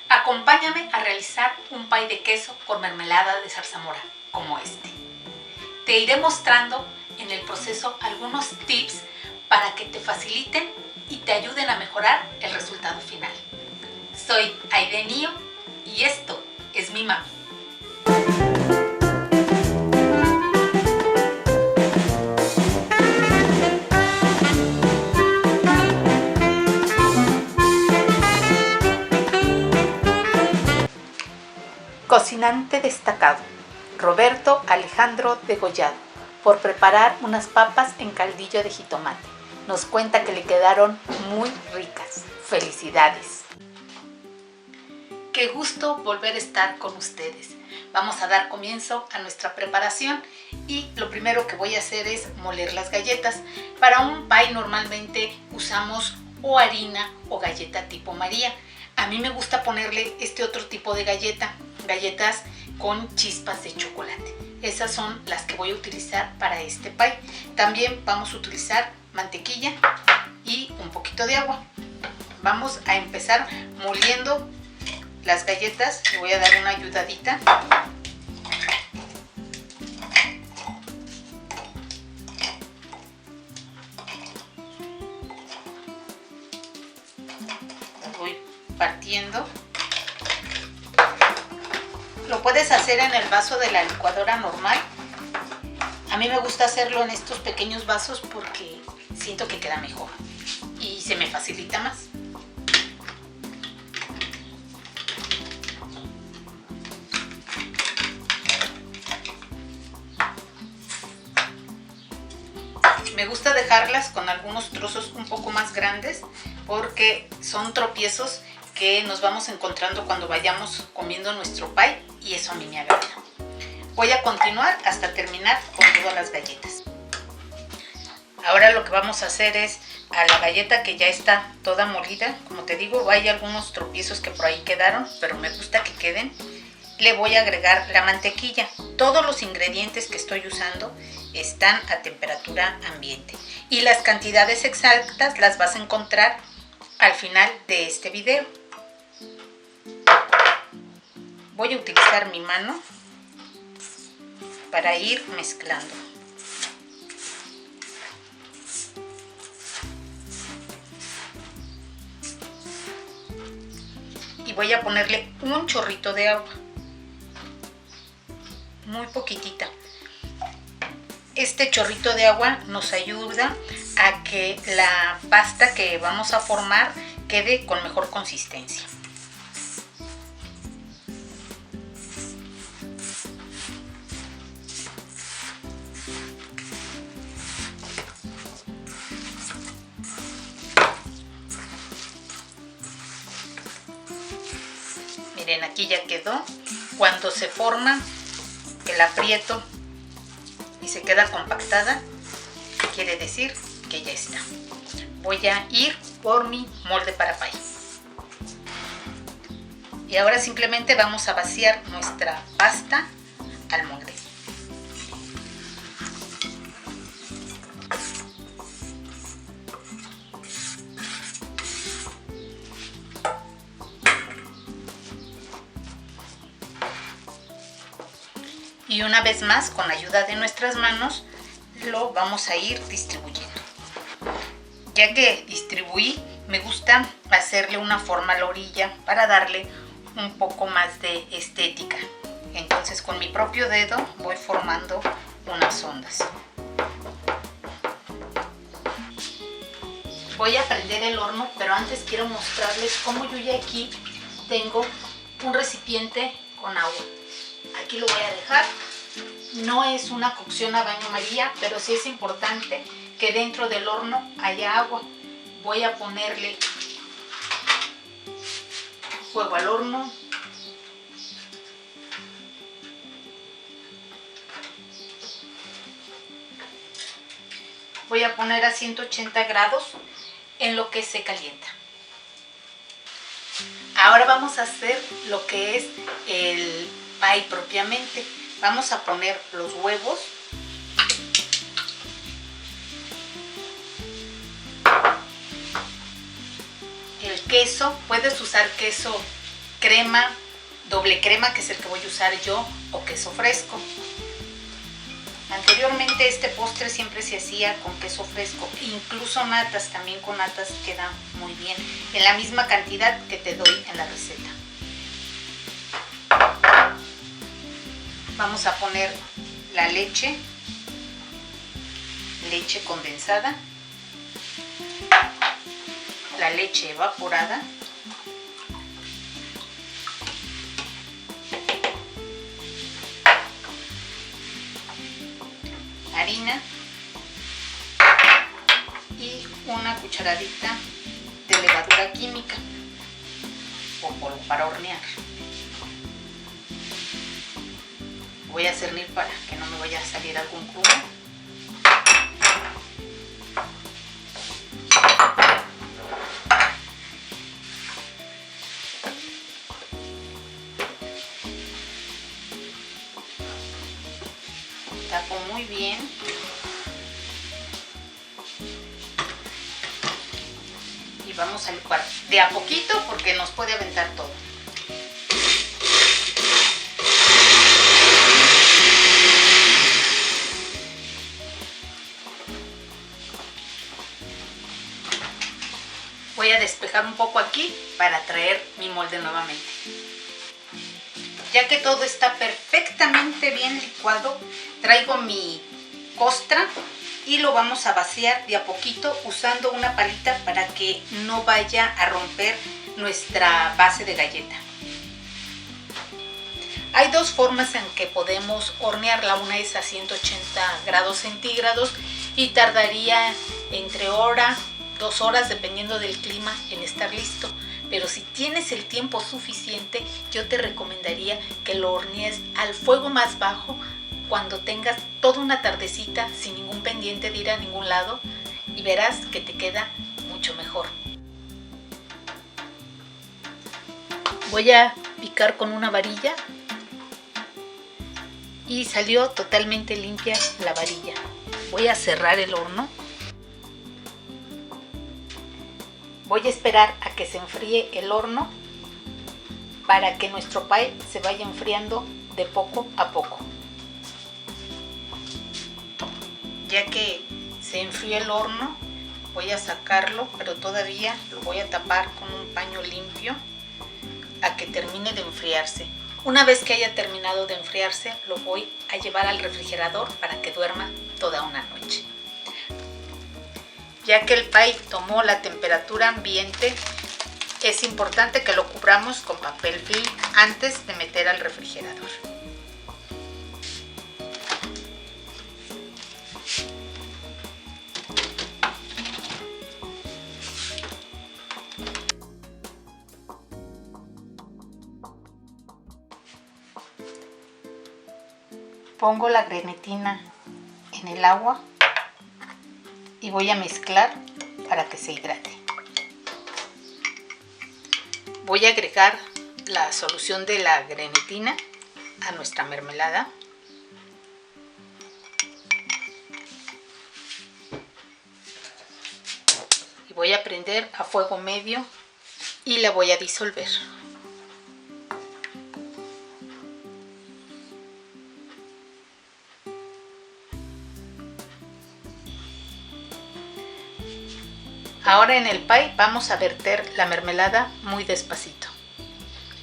Acompáñame a realizar un pie de queso con mermelada de zarzamora como este. Te iré mostrando en el proceso algunos tips para que te faciliten y te ayuden a mejorar el resultado final. Soy Aide Nio y esto es Mi Mami. Cocinante destacado, Roberto Alejandro Degollado, por preparar unas papas en caldillo de jitomate. Nos cuenta que le quedaron muy ricas. ¡Felicidades! Qué gusto volver a estar con ustedes. Vamos a dar comienzo a nuestra preparación y lo primero que voy a hacer es moler las galletas. Para un pie normalmente usamos o harina o galleta tipo María. A mí me gusta ponerle este otro tipo de galletas con chispas de chocolate. Esas son las que voy a utilizar para este pie. También vamos a utilizar mantequilla y un poquito de agua. Vamos a empezar moliendo las galletas. Le voy a dar una ayudadita. Las voy partiendo. Lo puedes hacer en el vaso de la licuadora normal. A mí me gusta hacerlo en estos pequeños vasos porque siento que queda mejor y se me facilita más. Me gusta dejarlas con algunos trozos un poco más grandes porque son tropiezos que nos vamos encontrando cuando vayamos comiendo nuestro pie y eso a mí me agrada. Voy a continuar hasta terminar con todas las galletas. Ahora lo que vamos a hacer es a la galleta que ya está toda molida, como te digo, hay algunos tropiezos que por ahí quedaron, pero me gusta que queden. Le voy a agregar la mantequilla. Todos los ingredientes que estoy usando están a temperatura ambiente y las cantidades exactas las vas a encontrar al final de este video. Voy a utilizar mi mano para ir mezclando. Y voy a ponerle un chorrito de agua. Muy poquitita. Este chorrito de agua nos ayuda a que la pasta que vamos a formar quede con mejor consistencia. Miren, aquí ya quedó. Cuando se forma el aprieto y se queda compactada, quiere decir que ya está. Voy a ir por mi molde para pie. Y ahora simplemente vamos a vaciar nuestra pasta al molde. Y una vez más, con ayuda de nuestras manos, lo vamos a ir distribuyendo. Ya que distribuí, me gusta hacerle una forma a la orilla para darle un poco más de estética. Entonces con mi propio dedo voy formando unas ondas. Voy a prender el horno, pero antes quiero mostrarles cómo yo ya aquí tengo un recipiente con agua. Aquí lo voy a dejar. No es una cocción a baño María, pero sí es importante que dentro del horno haya agua. Voy a ponerle fuego al horno. Voy a poner a 180 grados en lo que se calienta. Ahora vamos a hacer lo que es el pie propiamente. Vamos a poner los huevos. El queso, puedes usar queso crema, doble crema, que es el que voy a usar yo, o queso fresco. Anteriormente este postre siempre se hacía con queso fresco, incluso natas, también con natas queda muy bien, en la misma cantidad que te doy en la receta. Vamos a poner la leche condensada, la leche evaporada, harina y una cucharadita de levadura química o polvo para hornear. Voy a cernir para que no me vaya a salir algún grumo. Tapo muy bien. Y vamos a licuar de a poquito porque nos puede aventar todo. Voy a despejar un poco aquí para traer mi molde nuevamente. Ya que todo está perfectamente bien licuado, traigo mi costra y lo vamos a vaciar de a poquito usando una palita para que no vaya a romper nuestra base de galleta. Hay dos formas en que podemos hornearla. Una es a 180 grados centígrados y tardaría entre hora, 2 horas, dependiendo del clima, en estar listo. Pero si tienes el tiempo suficiente, yo te recomendaría que lo hornees al fuego más bajo cuando tengas toda una tardecita sin ningún pendiente de ir a ningún lado, y verás que te queda mucho mejor. Voy a picar con una varilla y salió totalmente limpia la varilla. Voy a cerrar el horno. Voy a esperar a que se enfríe el horno para que nuestro pie se vaya enfriando de poco a poco. Ya que se enfrió el horno, voy a sacarlo, pero todavía lo voy a tapar con un paño limpio a que termine de enfriarse. Una vez que haya terminado de enfriarse, lo voy a llevar al refrigerador para que duerma toda una noche. Ya que el pie tomó la temperatura ambiente, es importante que lo cubramos con papel film antes de meter al refrigerador. Pongo la grenetina en el agua y voy a mezclar para que se hidrate. Voy a agregar la solución de la grenetina a nuestra mermelada. Y voy a prender a fuego medio y la voy a disolver. Ahora en el pie vamos a verter la mermelada muy despacito.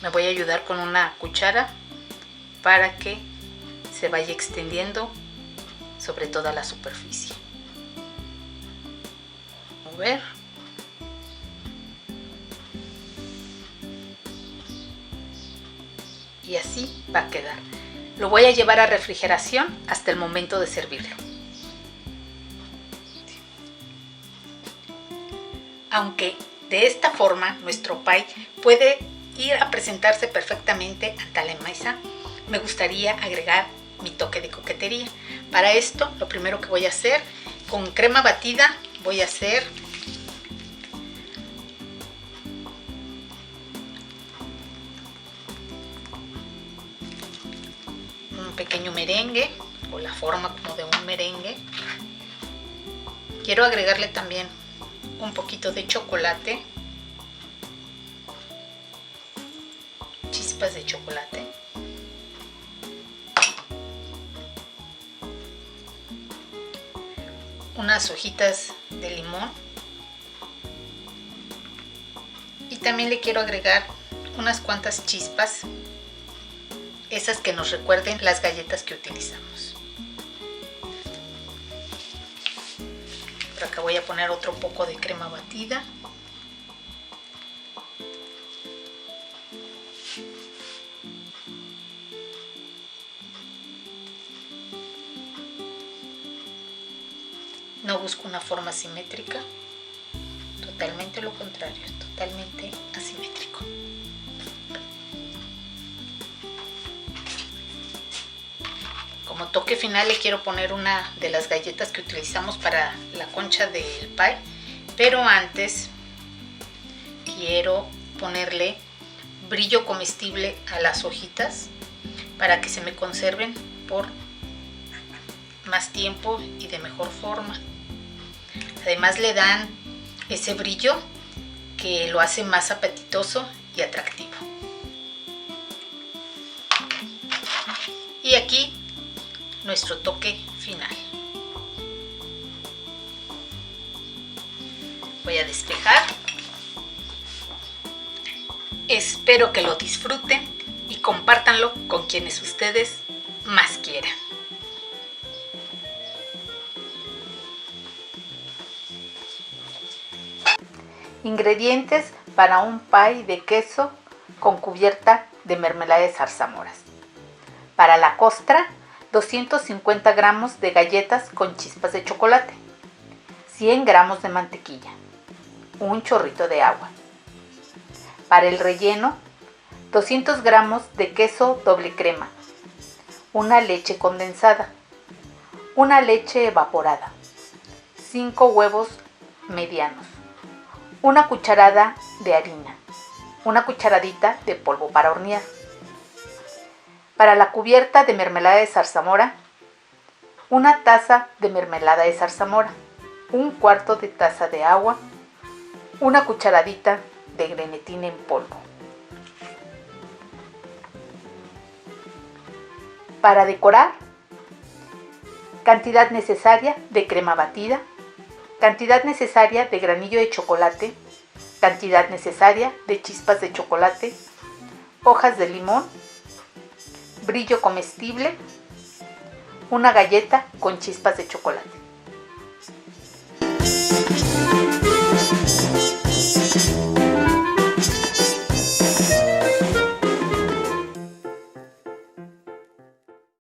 Me voy a ayudar con una cuchara para que se vaya extendiendo sobre toda la superficie. Mover. Y así va a quedar. Lo voy a llevar a refrigeración hasta el momento de servirlo. Aunque de esta forma nuestro pie puede ir a presentarse perfectamente ante la mesa, me gustaría agregar mi toque de coquetería. Para esto, lo primero que voy a hacer, con crema batida, voy a hacer un pequeño merengue, o la forma como de un merengue. Quiero agregarle también un poquito de chocolate chispas de chocolate. Unas hojitas de limón. Y también le quiero agregar unas cuantas chispas, esas que nos recuerden las galletas que utilizamos. Por acá voy a poner otro poco de crema batida. No busco una forma simétrica, totalmente lo contrario, es totalmente asimétrico. Como toque final le quiero poner una de las galletas que utilizamos para la concha del pie, pero antes quiero ponerle brillo comestible a las hojitas para que se me conserven por más tiempo y de mejor forma. Además le dan ese brillo que lo hace más apetitoso y atractivo. Y aquí nuestro toque final. Voy a despejar. Espero que lo disfruten y compártanlo con quienes ustedes más quieran. Ingredientes para un pie de queso con cubierta de mermelada de zarzamoras. Para la costra, 250 gramos de galletas con chispas de chocolate, 100 gramos de mantequilla, un chorrito de agua. Para el relleno, 200 gramos de queso doble crema, una leche condensada, una leche evaporada, 5 huevos medianos, una cucharada de harina, una cucharadita de polvo para hornear. Para la cubierta de mermelada de zarzamora, una taza de mermelada de zarzamora, un cuarto de taza de agua, una cucharadita de grenetina en polvo. Para decorar, cantidad necesaria de crema batida, cantidad necesaria de granillo de chocolate, cantidad necesaria de chispas de chocolate, hojas de limón, brillo comestible, una galleta con chispas de chocolate.